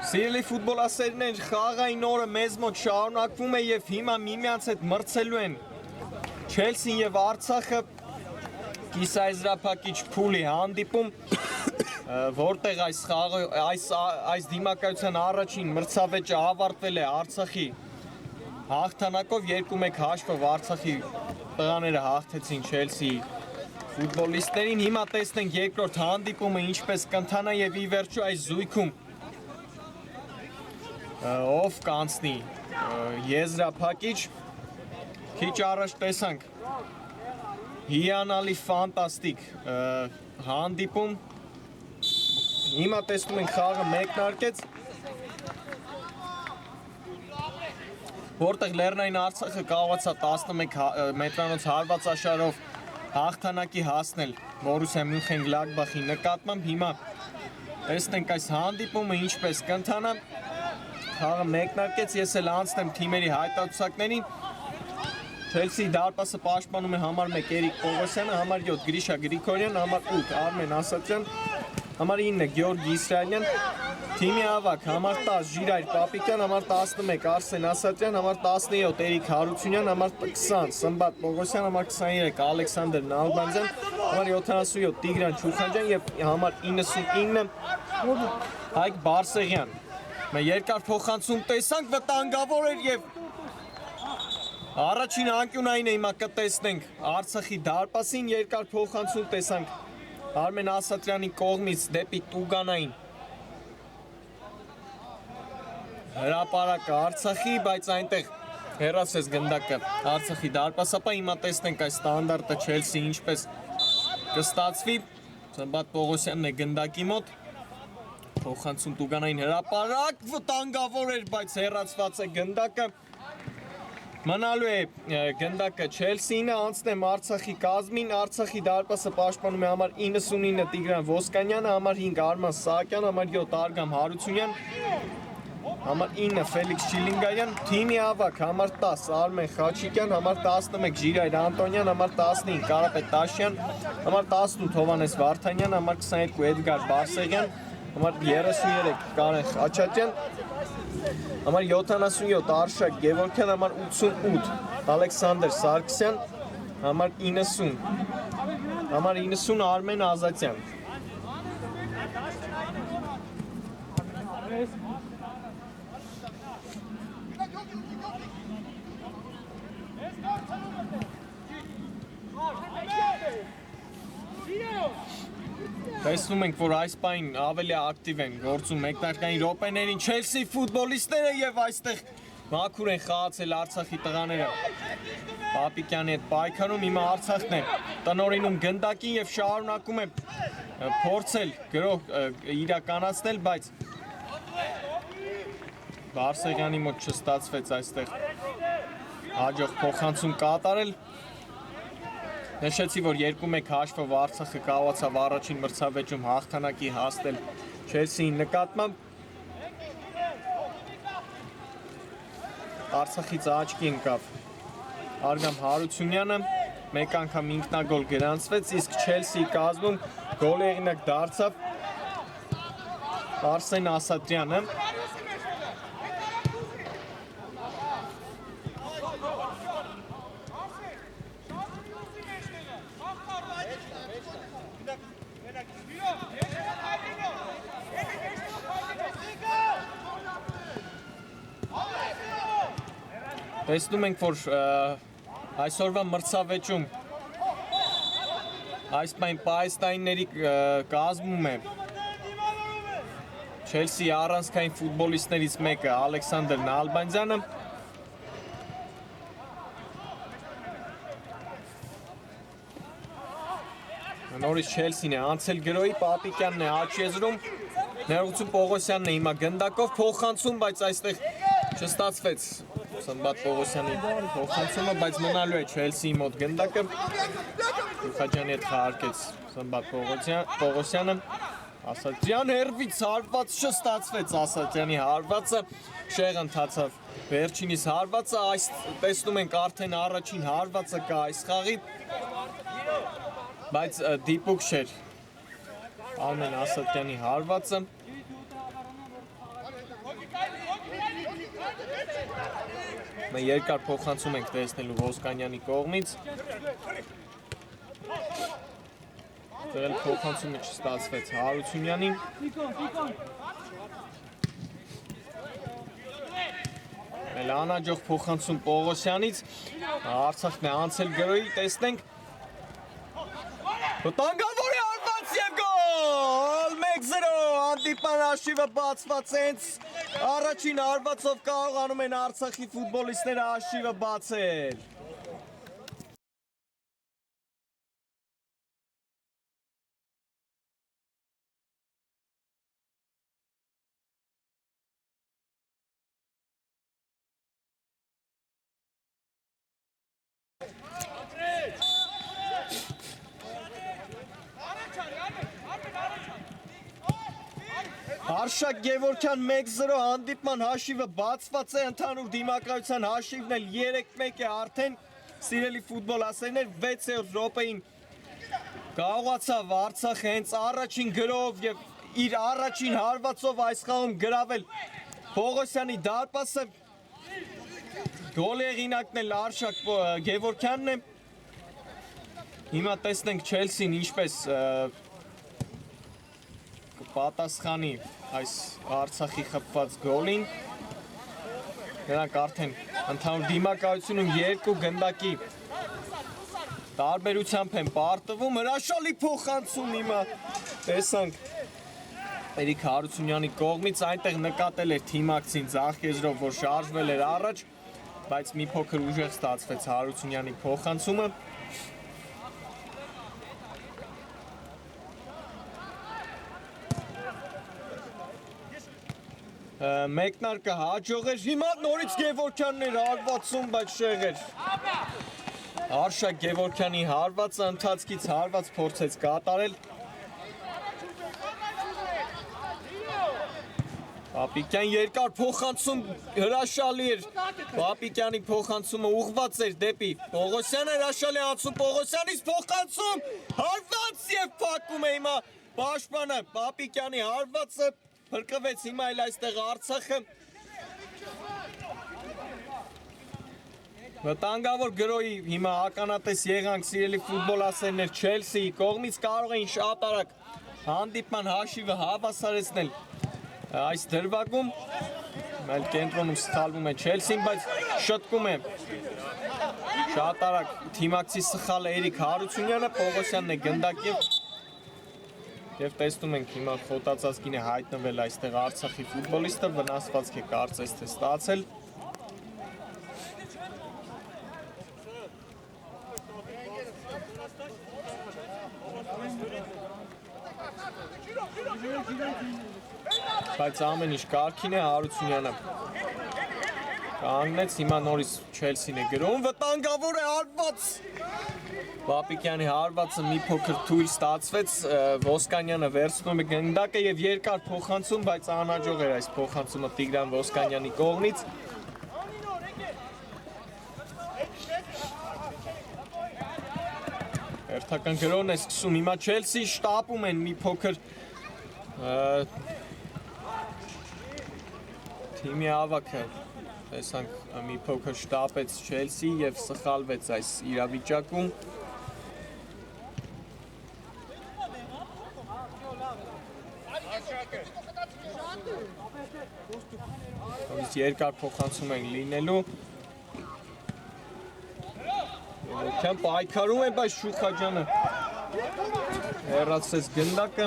Սիրելի ֆուտբոլասերներ, խաղային օրը մեզ մոտ շարունակվում է եւ հիմա միմյանց հետ մրցելու են Չելսին եւ Արցախը կիսաեզրափակիչ փուլի հանդիպում, որտեղ այս դիմակայության առաջին մրցավեճը ավարտվել է Արցախի հաղթանակով 2-1 հաշվով Արցախի տղաները հաղթեցին Չելսիի ֆուտբոլիստներին։ Հիմա տեսնենք երկրորդ հանդիպումը ինչպես կընթանա եւ ի վերջո այս զույգում ով կանցնի եզրափակիչ։ Քիչ առաջ տեսանք հիանալի ֆանտաստիկ հանդիպում։ Հիմա տեսնում ենք խաղը մեկնարկեց, որտեղ Լեռնային Արցախը կարողացավ 11 մետրանոց հարվածաշարով հաղթանակի հասնել Բորուսիա Մյունխեն-Գլադբախի նկատմամբ։ Հիմա տեսնենք այս հանդիպումը ինչպես կընթանա։ Խաղը մեկնարկեց, ես էլ անցնեմ թիմերի հայտարարություններին։ Չելսիի դարպասը պաշտպանում է համար 1 Էրիկ Պողոսյանը, համար 7 Գրիշա Գրիգորյան, համար 8 Արմեն Ասատրյան, համար 9 Գեորգի Իսրայելյան, թիմի ավագ համար 10 Ժիրայր Պապիկյան, համար 11 Արսեն Ասատրյան, համար 17 Էրիկ Հարությունյան, համար 20 Սմբատ Պողոսյան, համար 23 Ալեքսանդր Նալբանդյան, համար 77 Տիգրան Չուխանջյան եւ համար 99 Հայկ Բարսեղյան։ Մենք երկար փոխանցում տեսանք, վտանգավոր էր եւ առաջին անկյունային է հիմա կտեսնենք Արցախի դարպասին, երկար փոխանցում տեսանք Արմեն Ասատրյանի կողմից դեպի Տուգանային հրապարակը Արցախի, բայց այնտեղ հեռացեց գնդակը Արցախի դարպասապա։ Հիմա տեսնենք այս ստանդարտը Չելսի ինչպես կստացվի։ Սմբատ Պողոսյանն է գնդակի մոտ, փոխանցում Տուգանային հրապարակ, վտանգավոր էր, բայց հեռացված է գնդակը։ Մնալու է գնդակը Չելսին, անցնեմ Արցախի կազմին։ Արցախի դարպասը պաշտպանում է համար 99 Տիգրան Ոսկանյանը, համար 5 Արման Սահակյան, համար 7 Արգամ Հարությունյան, համար 9 Ֆելիքս Չիլինգայան, թիմի ավագ համար 10 Արմեն Խաչիկյան, համար 11 Ժիրայր Անտոնյան, համար 15 Կարապետ Տաշյան, համար 18 Հովանես Վարդանյան, համար 22 Էդգար Բարսեղյան, համար 33 Կարեն Խաչատյան, համար 77 Արշակ Գևորգյան, համար 88 Ալեքսանդր Սարգսյան, համար 90 Արմեն Ազատյան։ Տեսնում ենք, որ այս պայն ավելի ակտիվ են գործում մեկնարկային րոպեներին Չելսի ֆուտբոլիստները եւ այստեղ մաքուր են խաղացել Արցախի տղաները Պապիկյանի հետ պայքարում։ Հիմա Արցախն է տնօրինում գնդակին եւ շարունակում է փորձել գրող իրականացնել, բայց Բարսեղյանի մոտ չստացվեց այստեղ հաջող փոխանցում կատարել։ Նշեցի, որ 2-1 հաշվով Արցախը կարողացավ առաջին մրցավեճում հաղթանակի հասնել Չելսիի նկատմամբ։ Արցախից աչքի ընկավ Արգամ Հարությունյանը, մեկ անգամ ինքնագոլ գրանցվեց, իսկ Չելսիի կազմում գոլի հեղինակ դարձավ Արսեն Ասատրյանը։ Տեսնում ենք, որ այսօրվա մրցավեճում Այս պայն պայստայինների կազմում է Չելսի առանցքային ֆուտբոլիստներից մեկը Ալեքսանդր Նալբանդյանը Նորից Չելսին է անցել գրոյի, Պապիկյանն է աջ եզրում, Ներողություն Պողոսյանն է հիմա գնդակով փոխանցում, բայց այստեղ չստացվեց Սմբատ Պողոսյանի փոխանցումը, բայց մնալու է Չելսիի մոտ գնդակը Խաչյանի հետ խաղարկեց Սմբատ Պողոսյանը Ասատրյան հերվից հարված չստացվեց Ասատրյանի հարվածը, շեղ ընթացավ վերջինիս հարվածը, այս տեսնում ենք արդեն առաջին հարվածը կա այս խաղի Բայց դիպուկ չէր Արմեն Ասատրյանի հարվածը Մենք երկար փոխանցում ենք տեսնելու Ոսկանյանի կողմից Ձերել փոխանցումը չստացվեց Հարությունյանին Էլ անաջող փոխանցում Պողոսյանից Արցախն է անցել գրոյի, տեսնենք Վտանգավոր է արված և գոլ, 1-0, հանդիպան հաշիվը բացված հենց առաջին արվածով կարողանում են Արցախի ֆուտբոլիստները հաշիվը բացել։ Արշակ Գևորգյան 1-0 հանդիպման հաշիվը բացված է ընդհանուր դիմակայության հաշիվն էլ 3-1 է արդեն սիրելի ֆուտբոլ ասերներ 6-րդ րոպեին կարողացավ Արցախը հենց առաջին գրով եւ իր առաջին հարվածով այս խաղում գրավել Պողոսյանի դարպասը գոլի հեղինակն էլ Արշակ Գևորգյանն է Հիմա տեսնենք Չելսին ինչպես պատասխանի այս Արցախի խփված գոլին Նրանք արդեն ընդհանուր դիմակայությունում երկու գնդակի տարբերությամբ են պարտվում հրաշալի փոխանցում հիմա տեսանք Էրիկ Հարությունյանի կողմից այնտեղ նկատել էր թիմակցին ձախ եզրով որ շարժվել էր առաջ բայց մի փոքր ուժեղ ստացվեց Հարությունյանի փոխանցումը Մեկնարկը հաջող էր, հիմա նորից Գևորգյանն էր հարվածում, բայց շեղ էր Արշակ Գևորգյանի հարվածը ընթացքից հարված փորձեց կատարել Պապիկյան երկար փոխանցում հրաշալի էր Պապիկյանի փոխանցումը ուղղված էր դեպի Պողոսյանը հրաշալի անցում Պողոսյանից փոխանցում հարված և փակում է հիմա պաշտպանը Պապիկյանի հարվածը Փրկվեց հիմա էլ այստեղ Արցախը Վտանգավոր գրոյի հիմա ականատես եղանք սիրելի ֆուտբոլ ասերներ Չելսիի կողմից կարող էին շատ արագ հանդիպման հաշիվը հավասարեցնել այս դրվագում այլ կենտրոնում սխալվում է Չելսին, բայց շտկում է շատ արագ թիմակցի սխալը Էրիկ Հարությունյանը Պողոսյանն է գնդակի Եվ տեսնում ենք հիմա խոտացած կին է հայտնվել այստեղ Արցախի ֆուտբոլիստը, վնասվածք է կարծես թե ստացել։ Բայց ամեն ինչ կարգին է Հարությունյանը կանգնեց, հիմա նորից Չելսին է գրում, վտանգավոր է հարված Պապիկյանի հարվածը մի փոքր թույլ ստացվեց, Ոսկանյանը վերցնում է գնդակը և երկար փոխանցում, բայց անհաջող էր այս փոխանցումը Տիգրան Ոսկանյանի կողմից։ Հերթական գրոն է սկսում, հիմա Չելսի շտապում են մի փոքր թիմի ավակը, տեսանք մի փոքր շտապեց Չելսի և սխալվեց այս իրավիճակում։ Երկար փոխանցում ենք լինելու Գևորգյան պայքարում է, բայց Շուխաջյանը Հեռացրեց գնդակը։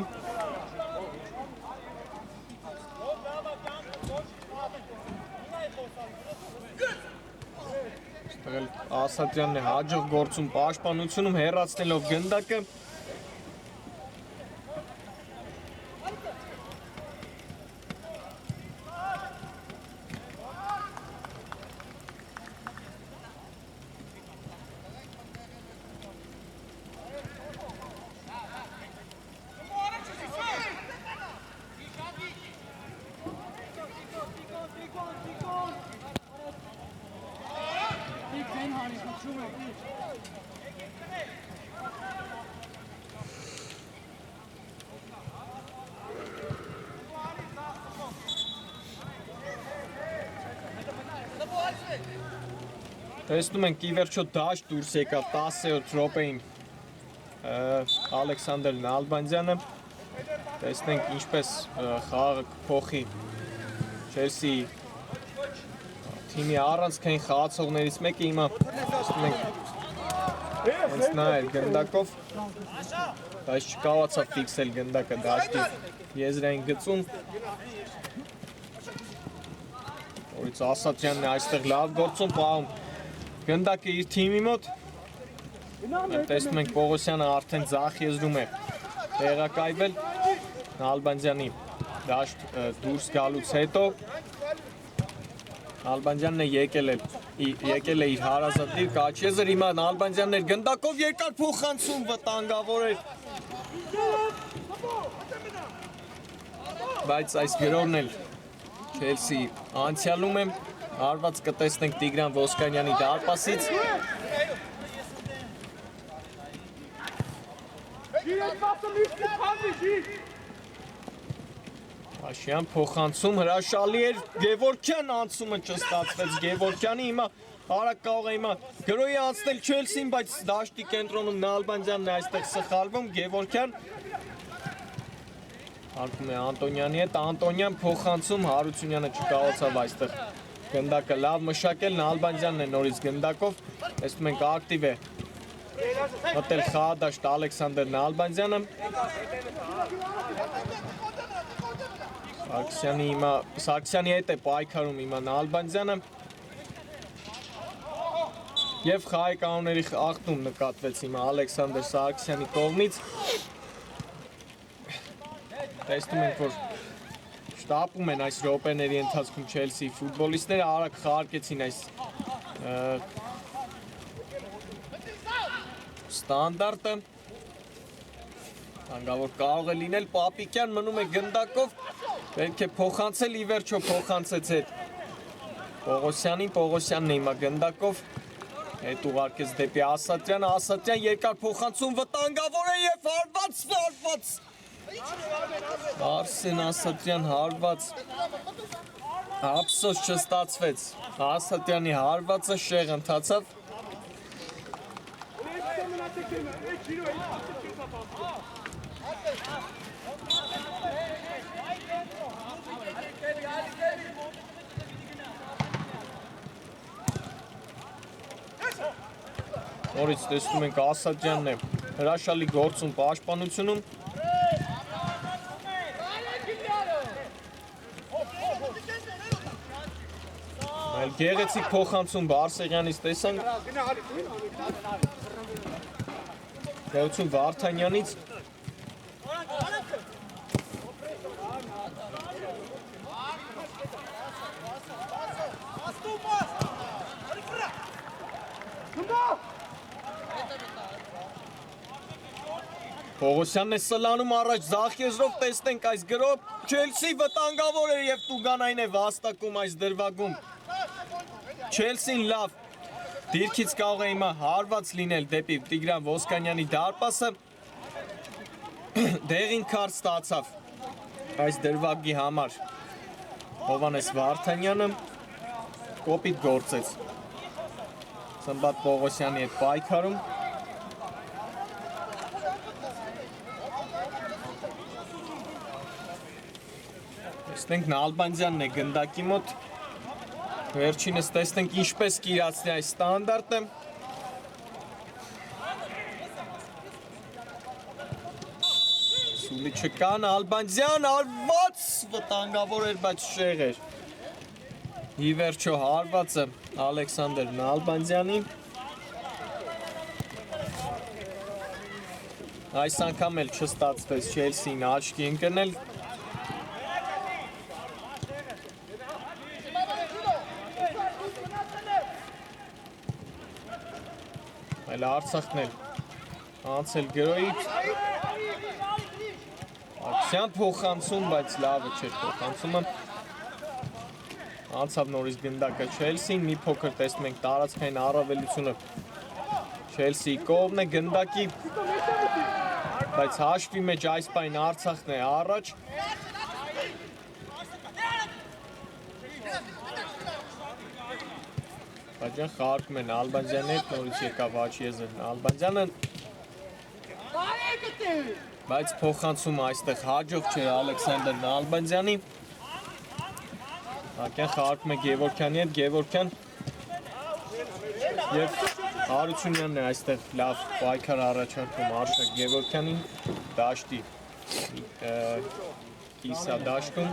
Ասատրյանն է հաջող գործում պաշտպանությունում հեռացնելով գնդակը։ Տեսնում ենք ի վերջո դաշտ դուրս եկավ 10-րդ րոպեին Ալեքսանդր Նալբանդյանը։ Տեսնենք ինչպես խաղը կփոխի Չելսիի թիմի առանցքային խաղացողներից մեկը հիմա տեսնում ենք ոնց նա էր գնդակով, բայց չկարողացավ ֆիքսել գնդակը դաշտի եզրային գծում։ Որից Ասատրյանն է այստեղ լավ գործում պահում գնդակը իր թիմի մոտ։ Տեսնում ենք Պողոսյանը արդեն ձախ եզրում է տեղակայվել Նալբանդյանի դաշտ դուրս գալուց հետո։ Նալբանդյանն է եկել է իր հարազատիր Կաչեզր, հիմա Նալբանդյանն էր գնդակով երկար փոխանցում վտանգավոր էր։ Բայց այս գրողն էլ Չելսի անցյալում է, հարված կտեսնենք Տիգրան Ոսկանյանի դարպասից։ Աշյան փոխանցում հրաշալի էր, Գևորգյան անցումը չստացվեց Գևորգյանի, հիմա արագ կարող է հիմա գրոյի անցնել Չելսին, բայց դաշտի կենտրոնում Նալբանդյանն է այստեղ սխալվում, Գևորգյան հարկում է Անտոնյանի հետ, Անտոնյան փոխանցում, Հարությունյանը չկարողացավ այստեղ գնդակը լավ մշակել, Նալբանդյանն է նորից գնդակով, տեսնում ենք ակտիվ է մտել խաղադաշտ Ալեքսանդր Նալբանդյանը։ Սարգսյանի հետ է պայքարում հիմա Նալբանդյանը և խաղի կանոնների խախտում նկատվեց հիմա Ալեքսանդր Սարգսյանի կողմից։ Տեսնում ենք, որ շտապում են այս րոպեների ընթացքում Չելսիի ֆուտբոլիստները, արագ խաղարկեցին այս ստանդարտը։ Հանգավոր կարող է լինել Պապիկյան մնում է գնդակով, պետք է փոխանցել, ի վերջո փոխանցեց հետ Պողոսյանին, Պողոսյանն է հիմա գնդակով, հետ ուղարկեց դեպի Ասատրյանը, Ասատրյան երկար փոխանցում վտանգավոր է և հարված Արսեն Ասատրյան հարված, ափսոս չստացվեց, Ասատրյանի հարվածը շեղ ընթացավ։ Նորից տեսնում ենք Ասատրյանն է հրաշալի գործում պաշտպանությունում։ Այլ գեղեցիկ փոխանցում Բարսեղյանից տեսանք։ Գեղեցում Վարդանյանից։ Պողոսյանն է սլանում առաջ ձախ եզրով, տեսնենք այս գրով, Չելսի վտանգավոր է և Տուգանային է վաստակում այս դրվագում։ Չելսին լավ, դիրքից կարող է հիմա հարված լինել դեպի Տիգրան Ոսկանյանի դարպասը, դեղին քարտ ստացավ այս դրվագի համար Հովհաննես Վարդանյանը, կոպիտ գործեց Սմբատ Պողոսյանի հետ պայքարում։ Տեսնենք Նալբանդյանն է գնդակի մոտ, վերջինս տեսնենք ինչպես կիրացնի այս ստանդարտը։ Սուլի չկա, Նալբանդյան հարված, վտանգավոր էր, բայց շեղ էր։ Ի վերջո հարվածը Ալեքսանդր Նալբանդյանին։ Այս անգամ էլ չստացվեց Չելսին աչքի ընկնել։ Այլ Արցախն էլ անցել գրոյից։ Ակցիան փոխանցում, բայց լավը չէր փոխանցումը։ Անցավ նորից գնդակը Չելսին, մի փոքր տեսնում ենք տարածքային առավելությունը Չելսիի կողմն է գնդակի, բայց հաշվի մեջ այս պայն Արցախն է առաջ։ Բաջան խաղարկում են Նալբանդյանի հետ, նորից եկավ Աչիեզը Նալբանդյանը, բայց փոխանցումը այստեղ հաջող չէր Ալեքսանդր Նալբանդյանի։ Ակյան խաղարկում է Գևորքյանի հետ, Գևորքյան և Հարությունյանն է այստեղ լավ պայքար առաջարկում Արշակ Գևորքյանին դաշտի կիսա դաշտում։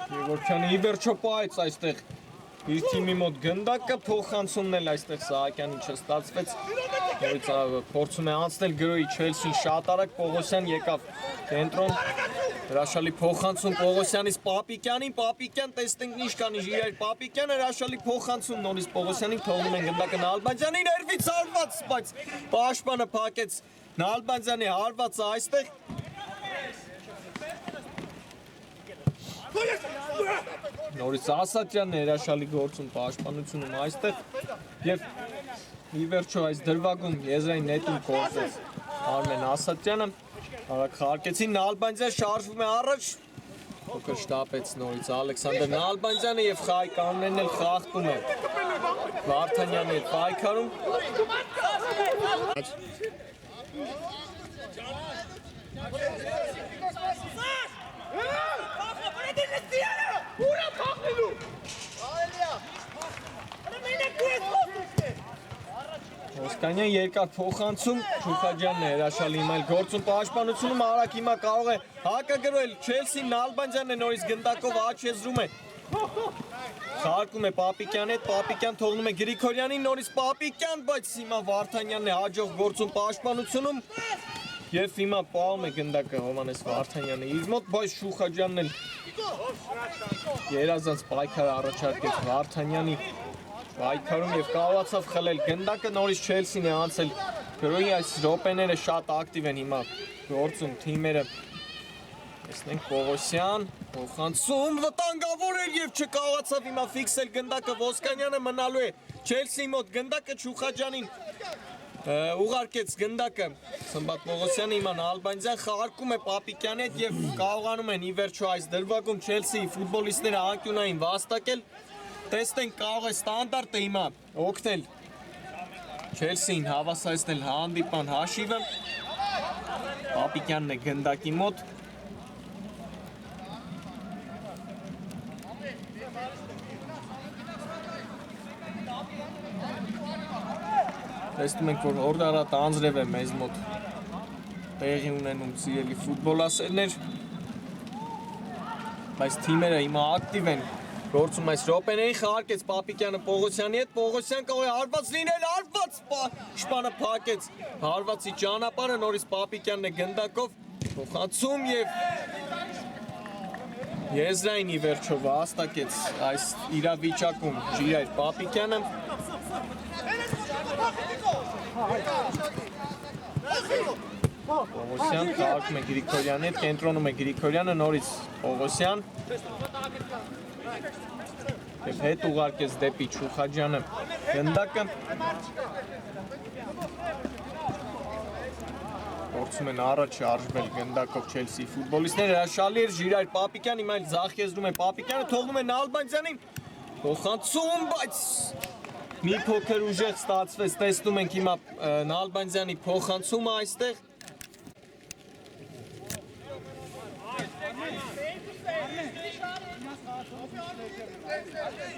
Գևորքյանը ի վերջո պայեց այստեղ իր թիմի մոտ գնդակը, փոխանցումն էլ այստեղ Սահակյանին չստացվեց, նորից փորձում է անցնել գրոյի Չելսին շատ արագ, Պողոսյան եկավ կենտրոն, հրաշալի փոխանցում Պողոսյանից Պապիկյանին, Պապիկյան տեսնենք ինչ կանի Ժիրայր Պապիկյանը, հրաշալի փոխանցում նորից Պողոսյանին, թողնում են գնդակը Նալբանդյանի, ներվից հարված, բայց պաշտպանը փակեց Նալբանդյանի հարվածը այստեղ։ Նորից Ասատրյանն է հրաշալի գործում պաշտպանությունում այստեղ և ի վերջո այս դրվագում եզրային նետում կործեց Արմեն Ասատրյանը, արագ խաղարկեցին, Նալբանդյան շարժվում է առաջ, փոքր շտապեց նորից Ալեքսանդր Նալբանդյանը և խաղի կանոններն էլ խախտում է Վարդանյանի հետ պայքարում։ Հոսկանյան երկար փոխանցում, Շուխաջյանն է հրաշալի հիմա գործում պաշտպանությունում, արագ հիմա կարող է հակը գրել Չելսին, Նալբանդյանն է նորից գնդակով աչեզրում է։ Խաղարկում է Պապիկյանի հետ, Պապիկյան թողնում է Գրիգորյանին, նորից Պապիկյան, բայց հիմա Վարդանյանն է հաջող գործում պաշտպանությունում և հիմա պահում է գնդակը Հովհաննես Վարդանյանը իր մոտ, բայց Շուխաջյանն էլ երազանց պայքար առաջարկեց Վարդանյանի պայքարում և կարողացավ խլել գնդակը, նորից Չելսին է անցել գրոյի այս րոպեները շատ ակտիվ են հիմա գործում թիմերը։ Տեսնենք Պողոսյան, փոխանցում վտանգավոր էր և չկարողացավ հիմա ֆիքսել գնդակը, Ոսկանյանը մնալու է Չելսիի մոտ գնդակը, Շուխաջյանին ուղարկեց գնդակը Սմբատ Պողոսյանը, հիմա Նալբանդյան խաղարկում է Պապիկյանի հետ և կարողանում են ի վերջո այս դրվագում Չելսիի ֆուտբոլիստները անկյունային վաստակել։ Տեսնենք կարող է ստանդարտը հիմա օգնել Չելսին հավասարեցնել հանդիպան հաշիվը։ Պապիկյանն է գնդակի մոտ։ Տեսնում ենք, որ օրդարատ անձրև է մեզ մոտ տեղի ունենում սիրելի ֆուտբոլասերներ, բայց թիմերը հիմա ակտիվ են գործում այս րոպեներին, խաղարկեց Պապիկյանը Պողոսյանի հետ, Պողոսյան կարող է հարված լինել, հարված պաշտպանը փակեց հարվածի ճանապարհը, նորից Պապիկյանն է գնդակով փոխանցում և եզրային ի վերջո վաստակեց այս իրավիճակում Ժիրայր Պապիկյանը։ Պողոսյան խաղարկում է Գրիգորյանի հետ, կենտրոնում է Գրիգորյանը, նորից Պողոսյան և հետ ուղարկեց դեպի Շուխաջյանը գնդակը։ Փորձում են առաջ շարժվել գնդակով Չելսիի ֆուտբոլիստները, հրաշալի էր Ժիրայր Պապիկյան, հիմա էլ ձախ եզրում է Պապիկյանը, թողնում է Նալբանդյանին, փոխանցում, բայց մի փոքր ուժեղ ստացվեց, տեսնում ենք հիմա Նալբանդյանի փոխանցումը այստեղ,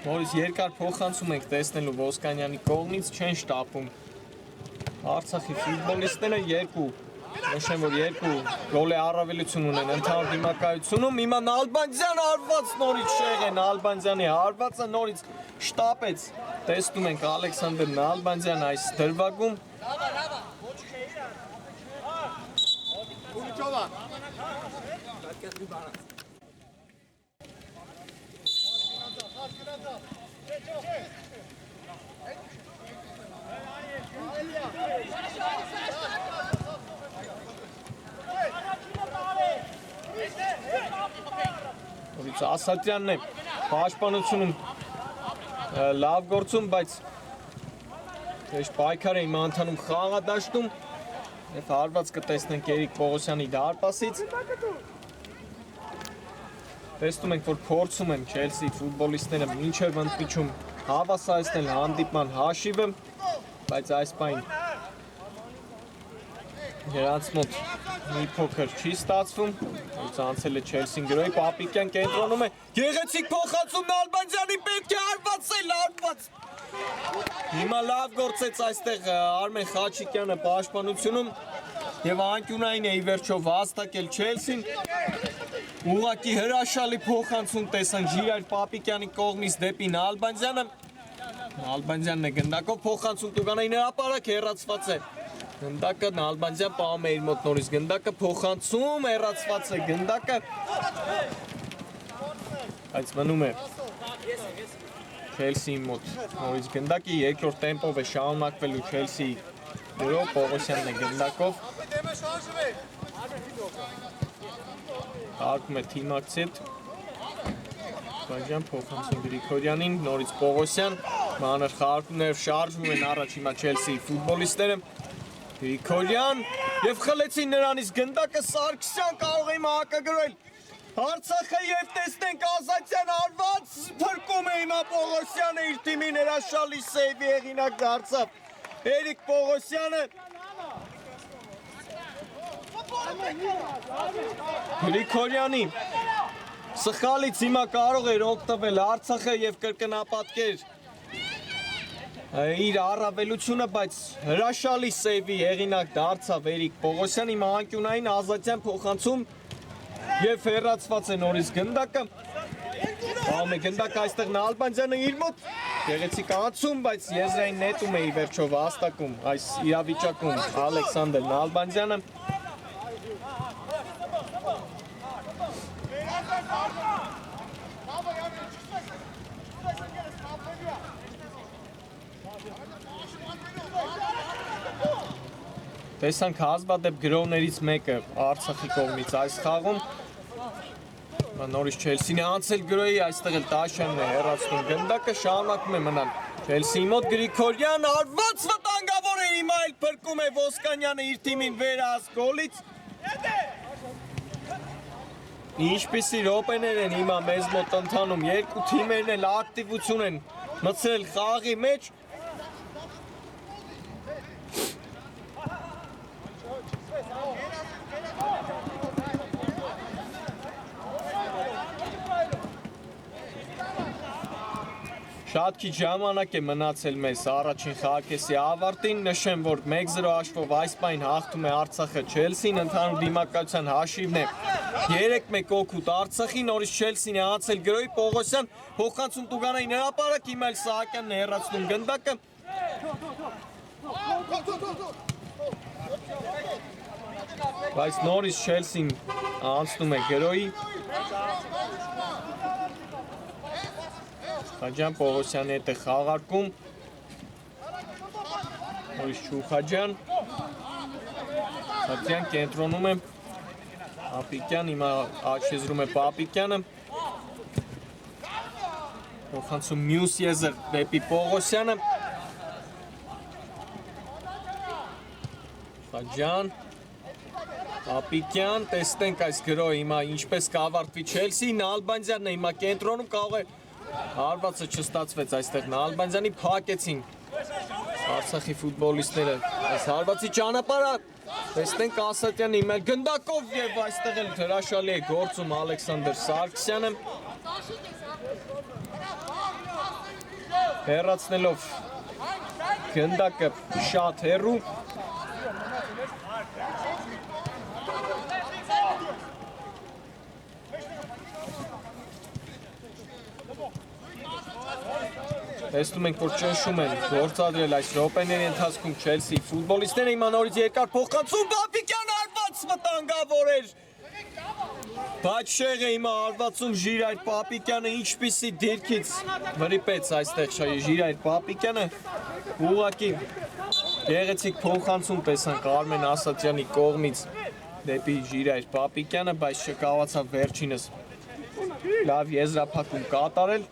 Նորից երկար փոխանցում ենք տեսնելու Ոսկանյանի կողմից չեն շտապում Արցախի ֆուտբոլիստները երկու նշեմ որ երկու գոլի առավելություն ունեն ընդհանուր դիմակայությունում հիմա Նալբանդյան հարված նորից շեղ է Նալբանդյանի հարվածը նորից շտապեց տեսնում ենք Ալեքսանդր Նալբանդյան այս դրվագում Նորից Ասատրյանն է պաշտպանությունում լավ գործում, բայց հեշտ պայքար է հիմա ընթանում խաղադաշտում եւ հարված կտեսնենք Երիկ Պողոսյանի դարպասից տեսնում ենք որ փորձում են Չելսի ֆուտբոլիստները մինչև ընդմիջում հավասարեցնել հանդիպման հաշիվը բայց այս պայն նրանց մոտ մի փոքր չի ստացվում ցանցել է Չելսին գրոյի Պապիկյան կենտրոնում է գեղեցիկ փոխանցում Նալբանդյանի պետք է հարվածել հարված Հիմա լավ գործեց այստեղ Արմեն Խաչիկյանը պաշտպանությունում եւ անկյունային է ի վերջո վաստակել Չելսին ուղղակի հրաշալի փոխանցում տեսան Ժիրայր Պապիկյանի կողմից դեպի Նալբանդյանը Նալբանդյանն է գնդակով փոխանցում Տուգանային հրապարակ հեռացված է Գնդակը Նալբանդյան պահում է իր մոտ նորից գնդակը փոխանցում հեռացված է գնդակը բայց մնում է Չելսիի մոտ նորից գնդակի երկրորդ տեմպով է շարունակվելու Չելսիի դրով Պողոսյանն է գնդակով հարկում է թիմակցիտ Բաջան փոխանցում Գրիգորյանին նորից Պողոսյան մանր խաղարկումներով շարժվում են առաջ հիմա Չելսիի ֆուտբոլիստները Գրիգորյան եւ խլեցին նրանից գնդակը Սարգսյան կարող է հիմա հակագրել Արցախը եւ տեսնենք Ազատյան արված փրկում է հիմա Պողոսյանը իր թիմին հրաշալի սեյվի հեղինակ դարձավ Երիկ Պողոսյանը Գրիգորյանի սխալից հիմա կարող էր օգտվել Արցախը եւ կրկնապատկեր իր առավելությունը, բայց հրաշալի սեյվի հեղինակ դարձավ Երիկ Պողոսյան, հիմա անկյունային Ազատյան փոխանցում եւ հեռացված է նորից գնդակը։ Ահա գնդակը այստեղ Նալբանդյանը իր մոտ գեղեցիկ անցում, բայց եզրային նետում է ի վերջո վաստակում այս իրավիճակում Ալեքսանդր Նալբանդյանը։ Տեսանք հազվադեպ գրողներից մեկը Արցախի կողմից այս խաղում նորից Չելսին է անցել գրոյի, այստեղ էլ Տաշյանն է հեռացնում գնդակը, շարունակում է մնալ Չելսիի մոտ Գրիգորյան արված վտանգավոր է հիմա էլ փրկում է Ոսկանյանը իր թիմին վերահաս գոլից Ինչպիսի րոպեներ են հիմա մեզ մոտ ընթանում, երկու թիմերն էլ ակտիվություն են մտցրել խաղի մեջ Շատ քիչ ժամանակ է մնացել մեզ առաջին խաղակեսի ավարտին, նշեմ, որ 1-0 հաշվով այս պայն հաղթում է Արցախը Չելսին, ընդհանուր դիմակայության հաշիվն է 3-1 օգուտ Արցախի, նորից Չելսին է անցել գրոյի Պողոսյան, փոխանցում Տուգանային հրապարակ, հիմա էլ Սահակյանն է հեռացնում գնդակը։ Բայց նորից Չելսին անցնում է գրոյի Խաջյան Պողոսյանի հետ է խաղարկում Նորից Չուխաջյան Խաջյան կենտրոնում է Պապիկյան, հիմա աչեզրում է Պապիկյանը Փոխանցում մյուս եզր դեպի Պողոսյանը Խաջյան Պապիկյան, տեսնենք այս գրոյը հիմա ինչպես կավարտվի Չելսի, Նալբանդյանն է հիմա կենտրոնում կարող է Հարվածը չստացվեց այստեղ Նալբանդյանի փակեցին Արցախի ֆուտբոլիստները այս հարվածի ճանապարհը տեսնենք Ասատյանը հիմա գնդակով եւ այստեղ էլ հրաշալի է գործում Ալեքսանդր Սարգսյանը հեռացնելով գնդակը շատ հեռու Տեսնում ենք, որ ճնշում են գործադրել այս րոպեների ընթացքում Չելսի ֆուտբոլիստները հիմա նորից երկար փոխանցում Պապիկյան արված վտանգավոր էր բայց շեղը հիմա արվածում Ժիրայր Պապիկյանը ինչպիսի դիրքից վրիպեց այստեղ Ժիրայր Պապիկյանը ուղղակի գեղեցիկ փոխանցում տեսանք Արմեն Ասատրյանի կողմից դեպի Ժիրայր Պապիկյանը, բայց չկարողացավ վերջինս լավ եզրափակում կատարել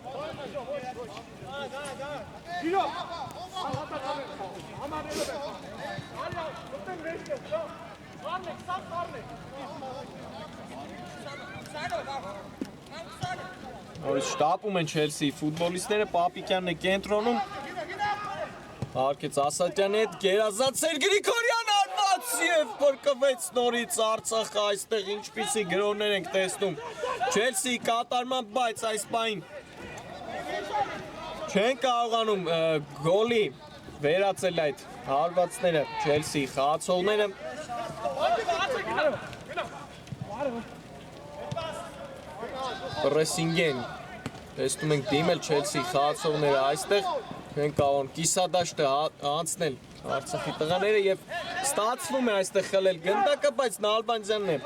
Նորից շտապում են Չելսի ֆուտբոլիստները, Պապիկյանն է կենտրոնում Հարկեց Ասատրյանի հետ գերազանցել Գրիգորյան արված և պրկվեց նորից Արցախը այստեղ ինչպիսի գրոհներ ենք տեսնում Չելսի կատարմամբ, բայց այս պահին չեն կարողանում գոլի վերացել այդ հարվածները Չելսի խաղացողները պրեսինգ են տեսնում ենք դիմել Չելսի խաղացողները այստեղ չեն կարողանում կիսադաշտը անցնել Արցախի տղաները և ստացվում է այստեղ խլել գնդակը, բայց Նալբանդյանն է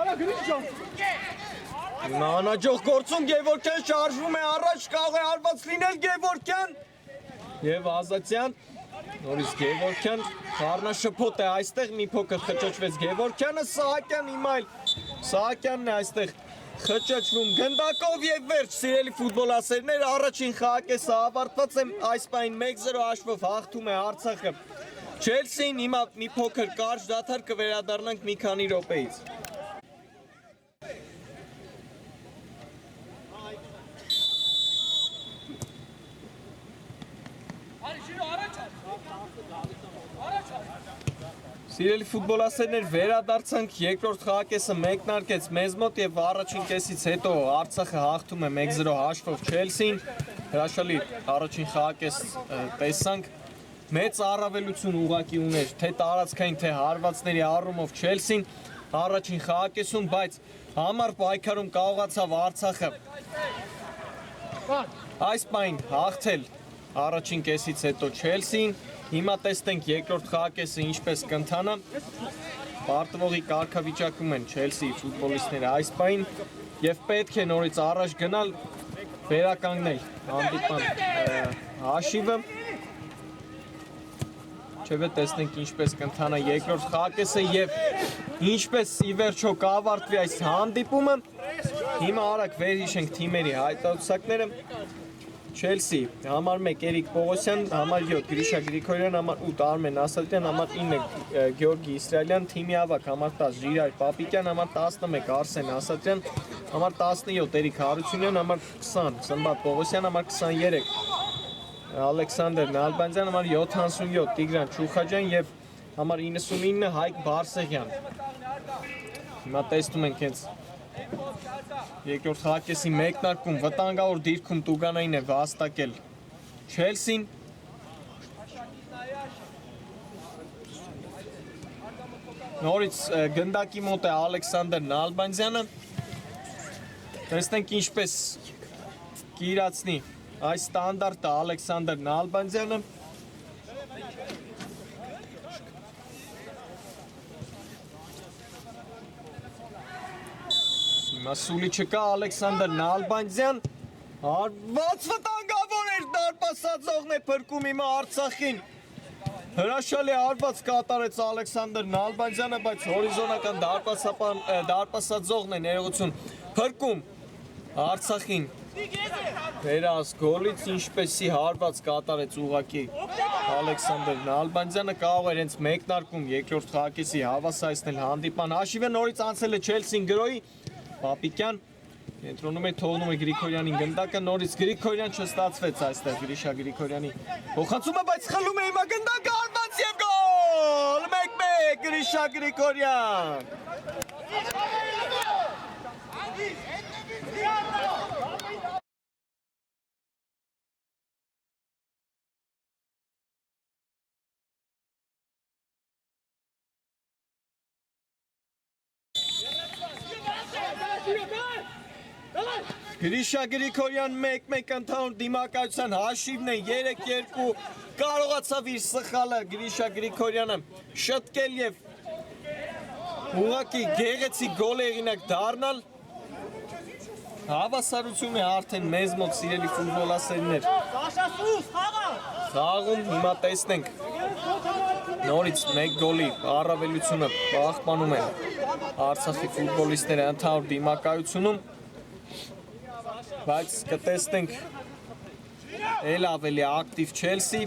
Անաջող գործում Գևորգյան շարժվում է առաջ, կարող է հարված լինել Գևորգյան և Ազատյան, նորից Գևորգյան, խառնաշփոթ է այստեղ, մի փոքր խճճվեց Գևորգյանը, Սահակյան հիմա էլ Սահակյանն է այստեղ խճճվում գնդակով և վերջ, սիրելի ֆուտբոլասերներ, առաջին խաղակեսը ավարտված է, այս պահին 1-0 հաշվով հաղթում է Արցախը Չելսին, հիմա մի փոքր կարճ դադար կվերադառնանք մի քանի րոպեից Սիրելի ֆուտբոլասերներ, վերադարձանք երկրորդ խաղակեսը մեկնարկեց մեզ մոտ և առաջին կեսից հետո Արցախը հաղթում է 1-0 հաշվով Չելսին հրաշալի առաջին խաղակես տեսանք մեծ առավելություն ուղղակի ուներ թե տարածքային, թե հարվածների առումով Չելսին առաջին խաղակեսում, բայց համար պայքարում կարողացավ Արցախը այս պահին հաղթել առաջին կեսից հետո Չելսին Հիմա տեսնենք երկրորդ խաղակեսը ինչպես կընթանա Պարտվողի կարգավիճակում են Չելսի ֆուտբոլիստները այս պահին և պետք է նորից առաջ գնալ վերականգնել հանդիպման հաշիվը Չևէ տեսնենք ինչպես կընթանա երկրորդ խաղակեսը և ինչպես ի վերջո կավարտվի այս հանդիպումը Հիմա արագ վերհիշենք թիմերի հայտարարությունները Չելսի, համար 1 Էրիկ Պողոսյան, համար 7 Գրիշա Գրիգորյան, համար 8 Արմեն Ասատրյան, համար 9 Գեորգի Իսրայելյան, թիմի ավագ, համար 10 Ժիրայր Պապիկյան, համար 11 Արսեն Ասատրյան, համար 17 Էրիկ Հարությունյան, համար 20 Սմբատ Պողոսյան, համար 23 Ալեքսանդր Նալբանդյան, համար 77 Տիգրան Չուխաջյան և համար 99 Հայկ Բարսեղյան Հիմա տեսնում ենք հենց Երկրորդ խաղակեսի մեկնարկում վտանգավոր դիրքում Տուգանային է վաստակել Չելսին Նորից գնդակի մոտ է Ալեքսանդր Նալբանդյանը Տեսնենք ինչպես կիրացնի այս ստանդարտը Ալեքսանդր Նալբանդյանը Սուլի չկա Ալեքսանդր Նալբանդյան Հարված վտանգավոր էր դարպասածողն է փրկում հիմա Արցախին Հրաշալի հարված կատարեց Ալեքսանդր Նալբանդյանը, բայց հորիզոնական դարպասածողն է ներողություն փրկում Արցախին վերահաս գոլից ինչպեսի հարված կատարեց ուղղակի Ալեքսանդր Նալբանդյանը կարող էր հենց մեկնարկում երկրորդ խաղակեսի հավասարեցնել հանդիպման հաշիվը նորից անցել է Չելսին գրոհի Պապիկյան կենտրոնում է թողնում է Գրիգորյանին գնդակը նորից Գրիգորյան չստացվեց այստեղ Գրիշա Գրիգորյանի փոխանցումը բայց խլում է հիմա գնդակը արված և գոլ 1-1 Գրիշա Գրիգորյան Գրիշա Գրիգորյան 1-1 ընդհանուր դիմակայության հաշիվն է 3-2 կարողացավ իր սխալը Գրիշա Գրիգորյանը շտկել եւ ուղղակի գեղեցիկ գոլ եղինակ դառնալ հավասարություն է արդեն մեզ մոտ սիրելի ֆուտբոլասերներ խաղում հիմա տեսնենք նորից 1 գոլի առավելությունը պահպանում են Արցախի ֆուտբոլիստները ընդհանուր դիմակայությունում բայց կտեսնենք էլ ավելի ակտիվ Չելսի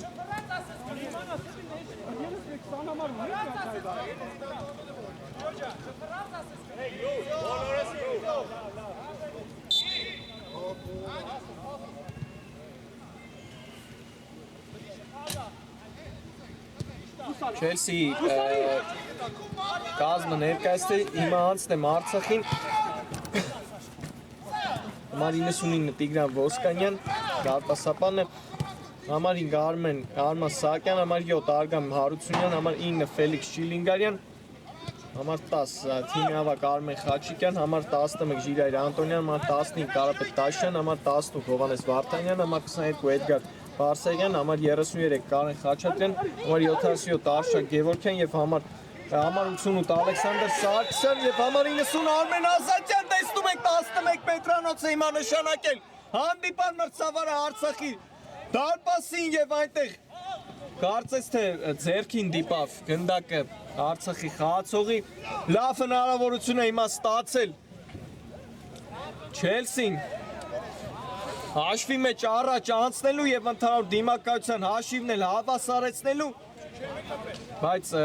Չելսի կազմը ներկայացրել հիմա անցնեմ Արցախին Համար 99 Տիգրան Ոսկանյան, դարպասապանը, համար 5 Արման Սահակյան, համար 7 Արգամ Հարությունյան, համար 9 Ֆելիքս Շիլինգարյան, համար 10 Թիմիավակ Արմեն Խաչիկյան, համար 11 Ժիրայր Անտոնյան, համար 15 Կարապետ Տաշյան, համար 18 Հովհաննես Վարդանյան, համար 22 Էդգար Բարսեղյան, համար 33 Կարեն Խաչատրյան, համար 77 Արշակ Գևորգյան եւ համար 88 Ալեքսանդր Սարգսյան եւ համար 90 Արմեն Ազատյան տեսնում եք 11 մետրանոցը հիմա նշանակել հանդիպան մրցավարը Արցախի դարպասին եւ այնտեղ կարծես թե ձերքին դիպավ գնդակը Արցախի խաղացողի լավ հնարավորություն է հիմա ստացել Չելսին հաշվի մեջ առաջ անցնելու եւ ընդհանուր դիմակայության հաշիվն էլ հավասարեցնելու բայց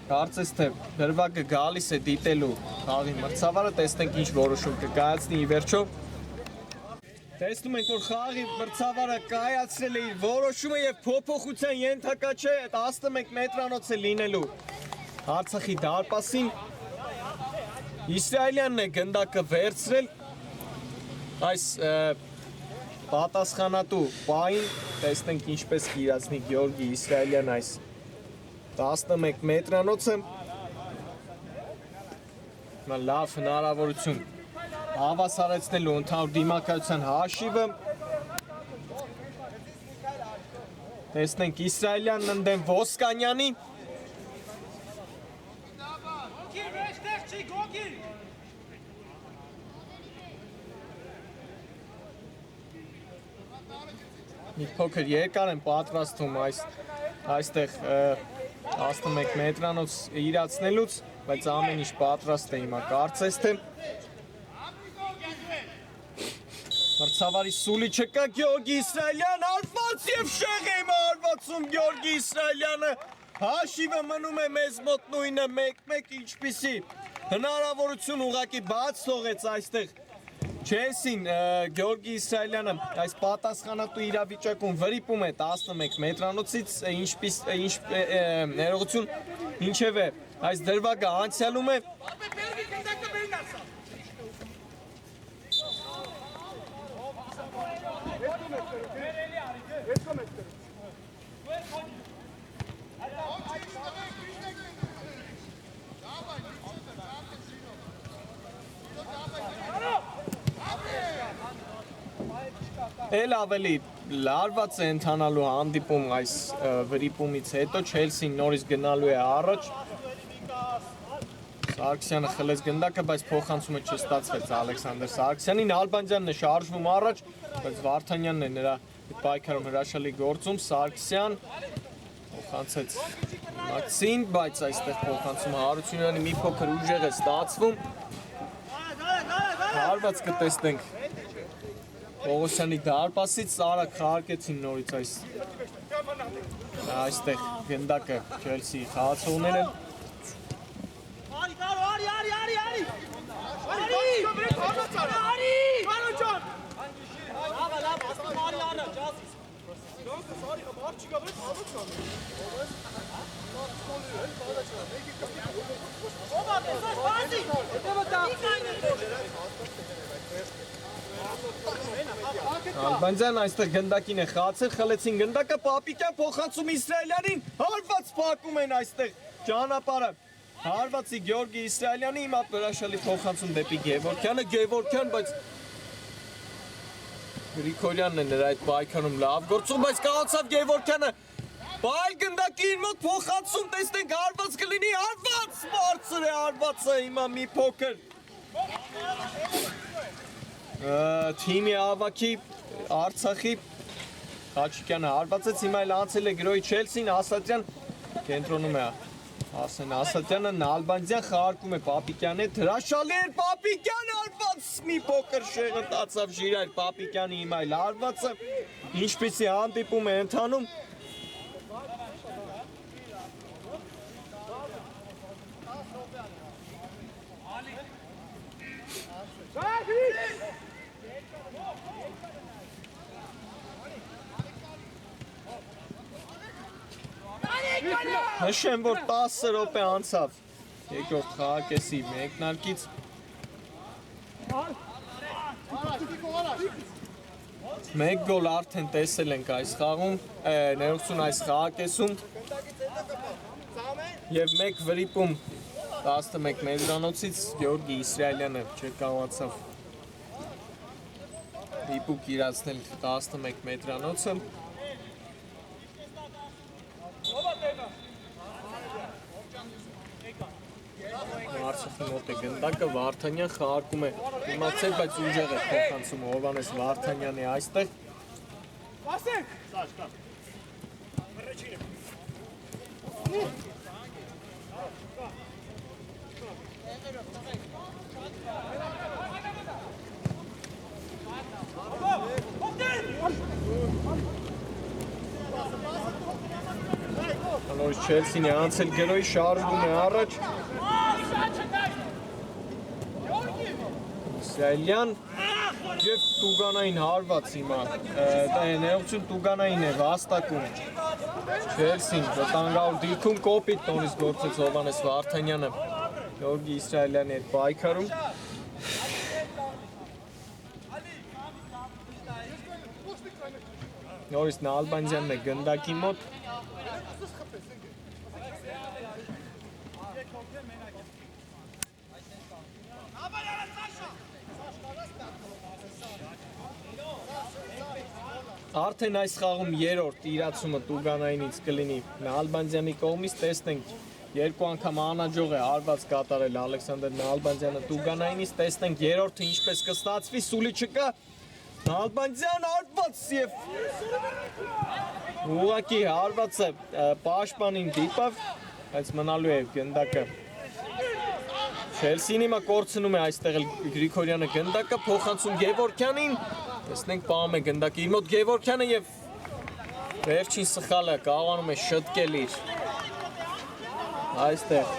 Կարծես թե դրվագը գալիս է դիտելու խաղի մրցավարը, տեսնենք ինչ որոշում կկայացնի ի վերջո։ Տեսնում ենք, որ խաղի մրցավարը կայացրել է իր որոշումը եւ փոփոխության ենթակա չէ 11 մետրանոց է լինելու Արցախի դարպասին։ Իսրայելյանն է գնդակը վերցրել այս պատասխանատու պահին, տեսնենք ինչպես կիրացնի Գեորգի Իսրայելյան այս 11 մետրանոցը լավ հնարավորություն հավասարեցնելու ընդհանուր դիմակայության հաշիվը տեսնենք Իսրայելյանն ընդդեմ Ոսկանյանի մի փոքր երկար են պատրաստում այստեղ 11 մետրանոց իրացնելուց, բայց ամեն ինչ պատրաստ է հիմա կարծես թե մրցավարի սուլի չկա Գեորգի Իսրայելյան արված եւ շեղ է հիմա արվածում Գեորգի Իսրայելյանը հաշիվը մնում է մեզ մոտ նույնը 1-1 ինչպիսի հնարավորություն ուղղակի բաց թողեց այստեղ Չելսին Գեորգի Իսրայելյանը այս պատասխանատու իրավիճակում վրիպում է 11 մետրանոցից ներողություն ինչևէ այս դրվագը անցյալում է Էլ ավելի լարված է ընթանալու հանդիպում այս վրիպումից հետո Չելսին նորից գնալու է առաջ Սարգսյանը խլեց գնդակը, բայց փոխանցումը չստացվեց Ալեքսանդր Սարգսյանին Ալբանդյանն է շարժվում առաջ, բայց Վարդանյանն է նրա պայքարում հրաշալի գործում Սարգսյան փոխանցեց Մաքսին, բայց այստեղ փոխանցումը Հարությունյանի մի փոքր ուժեղ է ստացվում Հարված կտեսնենք Պողոսյանի դարպասից արագ խաղարկեցին նորից այստեղ գնդակը Չելսի խաղացողները Ալբանդյան այստեղ գնդակին է խացել, խլեցին գնդակը, Պապիկյան փոխանցում Իսրայելյանին, հարված փակում են այստեղ ճանապարհը Հարվածի Գեորգի Իսրայելյանի հիմա հրաշալի փոխանցում դեպի Գևորգյանը, Գևորգյան, բայց Գրիգորյանն է նրա այդ պայքարում լավ գործում, բայց կաղացավ Գևորգյանը բայ գնդակին մոտ փոխանցում, տեսնենք հարված կլինի, հարված, բարձր է հարվածը, հիմա մի փոքր թիմի ավակի Արցախի Խաչիկյանը հարվածեց, հիմա էլ անցել է գրոյի Չելսին, Ասատյան կենտրոնում է Արսեն Ասատյանը, Նալբանդյան խաղարկում է Պապիկյանի հետ, հրաշալի էր Պապիկյանը հարված, մի փոքր շեղը տացավ Ժիրայր Պապիկյանի հիմա էլ հարվածը, ինչպիսի հանդիպում է ընթանում Նշեմ, որ 10 րոպե անցավ երկրորդ խաղակեսի մեկնարկից մեկ գոլ արդեն տեսել ենք այս խաղում, ներողություն այս խաղակեսում և մեկ վրիպում 11 մետրանոցից Գեորգի Իսրայելյանը չկարողացավ վիպուկ իրացնել 11 մետրանոցը Արցախի մոտ է գնդակը, Վարդանյան խաղարկում է իմացել, բայց ուժեղ է փոխանցում Հովհաննես Վարդանյանի այստեղ Նորից Չելսին է անցել գրոյի, շարժվում է առաջ Իսրայելյան և Տուգանային հարված հիմա, ներողություն Տուգանային է վաստակում Չելսին, վտանգավոր դիրքում կոպիտ նորից գործեց Հովհաննես Վարդանյանը Գեորգի Իսրայելյանի հետ պայքարում Նորից Նալբանդյանն է գնդակի մոտ Արդեն այս խաղում երրորդ իրացումը Տուգանայինից կլինի Նալբանդյանի կողմից, տեսնենք երկու անգամ անհաջող է հարված կատարել Ալեքսանդր Նալբանդյանը Տուգանայինից, տեսնենք երրորդը ինչպես կստացվի, սուլի չկա Նալբանդյան հարված և ուղղակի հարվածը պաշտպանին դիպավ, բայց մնալու է գնդակը Չելսին հիմա կորցնում է այստեղ Գրիգորյանը գնդակը, փոխանցում Գևորգյանին Տեսնենք պահում է գնդակի իր մոտ Գևորգյանը և վերջին սխալը կարողանում է շտկել իր այստեղ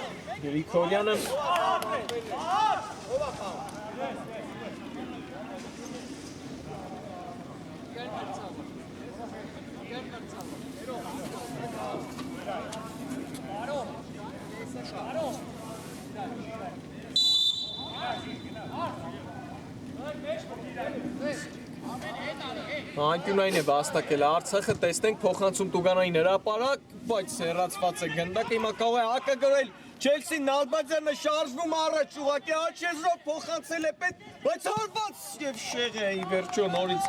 Գրիգորյանը Անկյունային է վաստակել Արցախը, տեսնենք փոխանցում Տուգանային հրապարակ, բայց հեռացված է գնդակը, հիմա կարող է հակը գրել Չելսին Նալբանդյանը շարժվում առաջ, ուղղակի աչեզրով փոխանցել է պետ, բայց հարված և շեղ է ի վերջո նորից